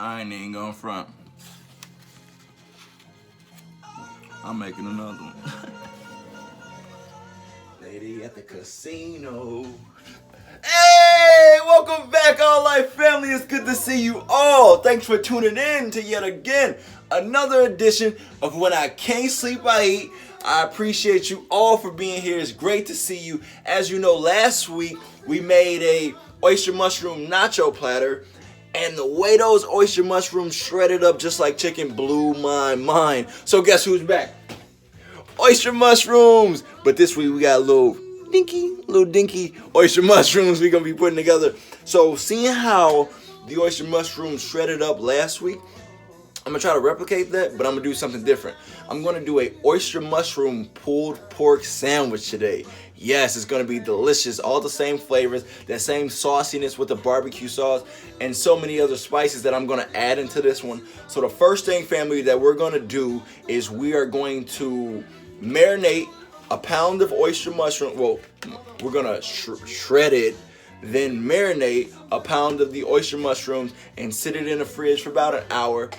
I ain't even gonna front. I'm making another one. Lady at the casino. Hey, welcome back, All Life family. It's good to see you all. Thanks for tuning in to yet again another edition of When I Can't Sleep, I Eat. I appreciate you all for being here. It's great to see you. As you know, last week we made a oyster mushroom nacho platter, and the way those oyster mushrooms shredded up just like chicken blew my mind. So guess who's back? Oyster mushrooms. But this week we got a little dinky oyster mushrooms we're gonna be putting together. So seeing how the oyster mushrooms shredded up last week, I'm gonna try to replicate that, but I'm gonna do something different. I'm gonna do a oyster mushroom pulled pork sandwich today. Yes, it's gonna be delicious. All the same flavors, that same sauciness with the barbecue sauce, and so many other spices that I'm gonna add into this one. So the first thing, family, that we're gonna do is we are going to marinate a pound of oyster mushroom. Well, we're gonna shred it, then marinate a pound of the oyster mushrooms and sit it in the fridge for about an hour,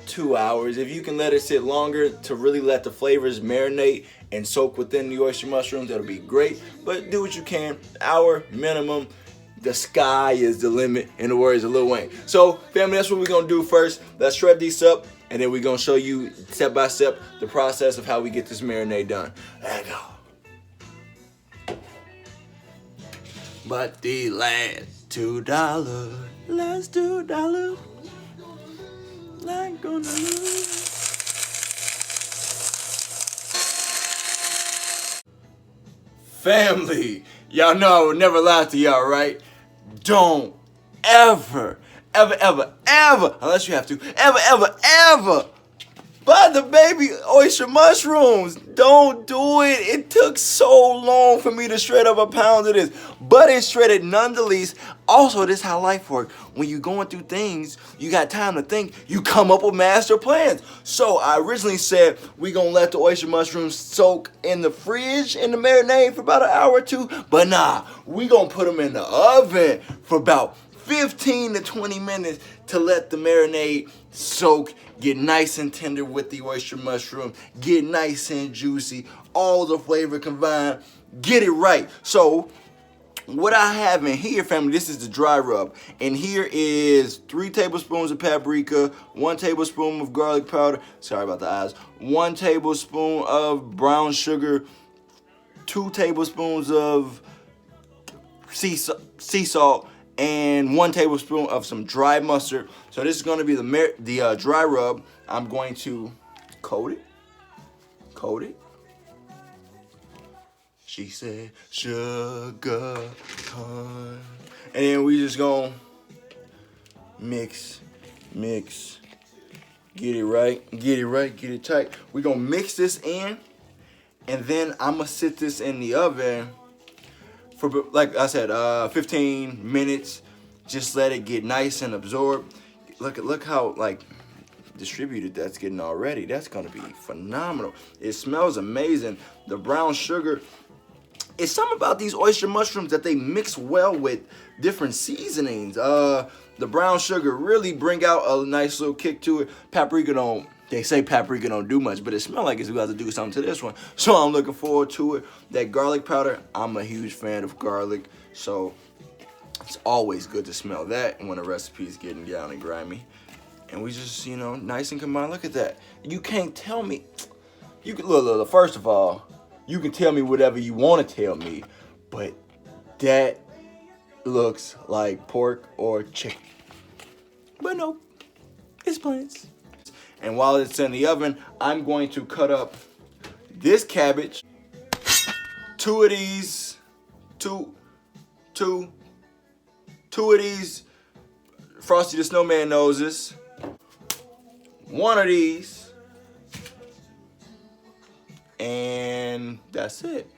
2 hours. If you can let it sit longer to really let the flavors marinate and soak within the oyster mushrooms, that'll be great. But do what you can, hour minimum. The sky is the limit, in the words of Lil Wayne. So, family, that's what we're gonna do first. Let's shred these up, and then we're gonna show you step by step the process of how we get this marinade done. There you go. But the last $2, last $2, not gonna lose. Family, y'all know I would never lie to y'all, right? Don't ever, unless you have to, ever buy the baby oyster mushrooms. Don't do it. It took so long for me to shred up a pound of this, but it's shredded nonetheless. Also, this is how life works. When you're going through things, you got time to think, you come up with master plans. So I originally said we gonna let the oyster mushrooms soak in the fridge in the marinade for about an hour or two, but nah, we gonna put them in the oven for about 15 to 20 minutes to let the marinade soak, get nice and tender with the oyster mushroom, get nice and juicy, all the flavor combined, get it right. So what I have in here, family, this is the dry rub. And here is 3 tablespoons of paprika, 1 tablespoon of garlic powder, sorry about the eyes, 1 tablespoon of brown sugar, 2 tablespoons of sea salt, and 1 tablespoon of some dry mustard. So this is going to be the dry rub. I'm going to coat it. She said, sugar, honey. And then we just gonna mix, get it right, get it tight. We're gonna mix this in, and then I'm gonna sit this in the oven for, like I said, 15 minutes. Just let it get nice and absorbed. Look how like distributed that's getting already. That's gonna be phenomenal. It smells amazing. The brown sugar, it's something about these oyster mushrooms that they mix well with different seasonings. The brown sugar really bring out a nice little kick to it. Paprika don't, they say paprika don't do much, but it smells like it's about to do something to this one. So I'm looking forward to it. That garlic powder, I'm a huge fan of garlic, so it's always good to smell that when a recipe is getting down and grimy. And we just, nice and combined. Look at that. You can't tell me. You can look, first of all, you can tell me whatever you want to tell me, but that looks like pork or chicken. But no, it's plants. And while it's in the oven, I'm going to cut up this cabbage, 2 of these, two of these Frosty the Snowman noses, 1 of these, and that's it.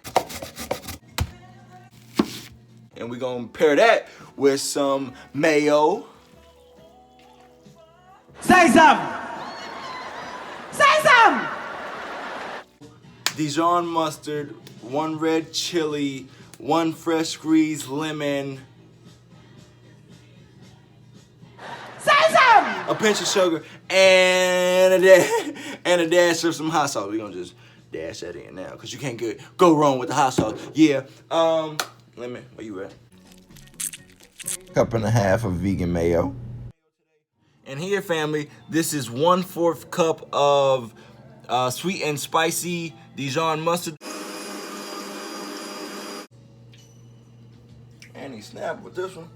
And we're gonna pair that with some mayo. Say something! Say something! Dijon mustard, 1 red chili, 1 fresh squeezed lemon. Say something! a pinch of sugar, and a dash of some hot sauce. We're gonna just dash that in now, because you can't go wrong with the hot sauce. Yeah, where you at? Cup and a half of vegan mayo. And here, family, this is 1/4 cup of sweet and spicy Dijon mustard. And he snapped with this one.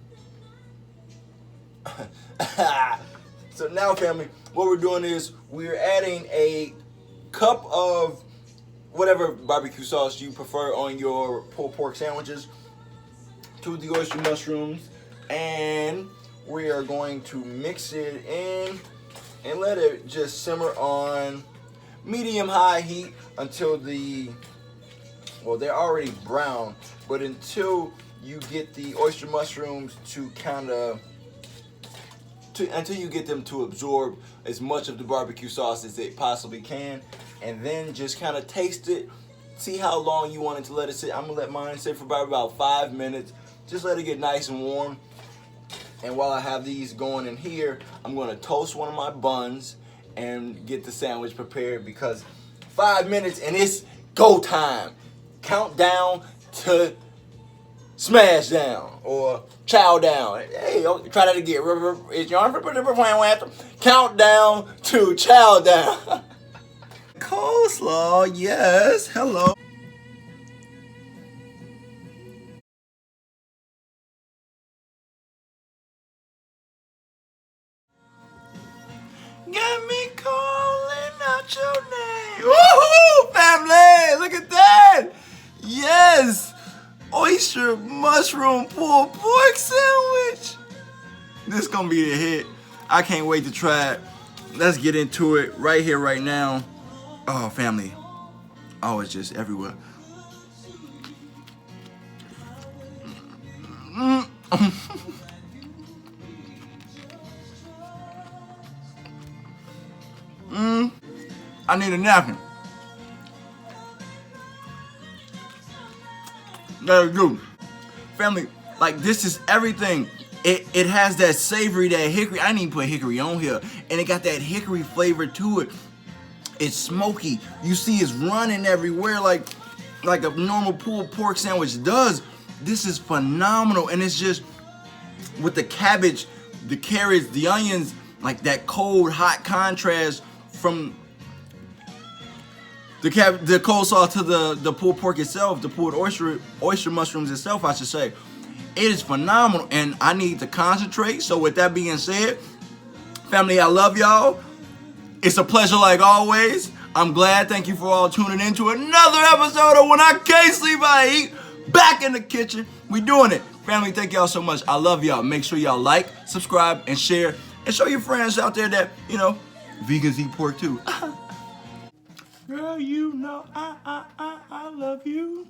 So now, family, what we're doing is we're adding a cup of whatever barbecue sauce you prefer on your pulled pork sandwiches to the oyster mushrooms, and we are going to mix it in and let it just simmer on medium-high heat until they're already brown, but until you get the oyster mushrooms until you get them to absorb as much of the barbecue sauce as they possibly can, and then just kind of taste it, see how long you want it to let it sit. I'm gonna let mine sit for about 5 minutes. Just let it get nice and warm. And while I have these going in here, I'm gonna toast one of my buns and get the sandwich prepared, because 5 minutes and it's go time. Count down to smash down or chow down. Hey, try that again. Count down to chow down. Coleslaw, yes. Hello. Got me calling out your name. Woohoo, family! Look at that. Yes. Oyster mushroom pulled pork sandwich. This gonna be a hit. I can't wait to try it. Let's get into it right here, right now. Oh, family. Oh, it's just everywhere. I need a napkin. There we go. Family, like, this is everything. It has that savory, that hickory. I didn't even put hickory on here. And it got that hickory flavor to it. It's smoky. You see it's running everywhere like a normal pulled pork sandwich does. This is phenomenal. And it's just with the cabbage, the carrots, the onions, like that cold, hot contrast from the coleslaw to the pulled pork itself, the pulled oyster mushrooms itself, I should say. It is phenomenal, and I need to concentrate. So with that being said, family, I love y'all. It's a pleasure like always. I'm glad. Thank you for all tuning in to another episode of When I Can't Sleep, I Eat. Back in the kitchen. We doing it. Family, thank y'all so much. I love y'all. Make sure y'all like, subscribe, and share. And show your friends out there that, vegans eat pork too. Girl, you know I love you.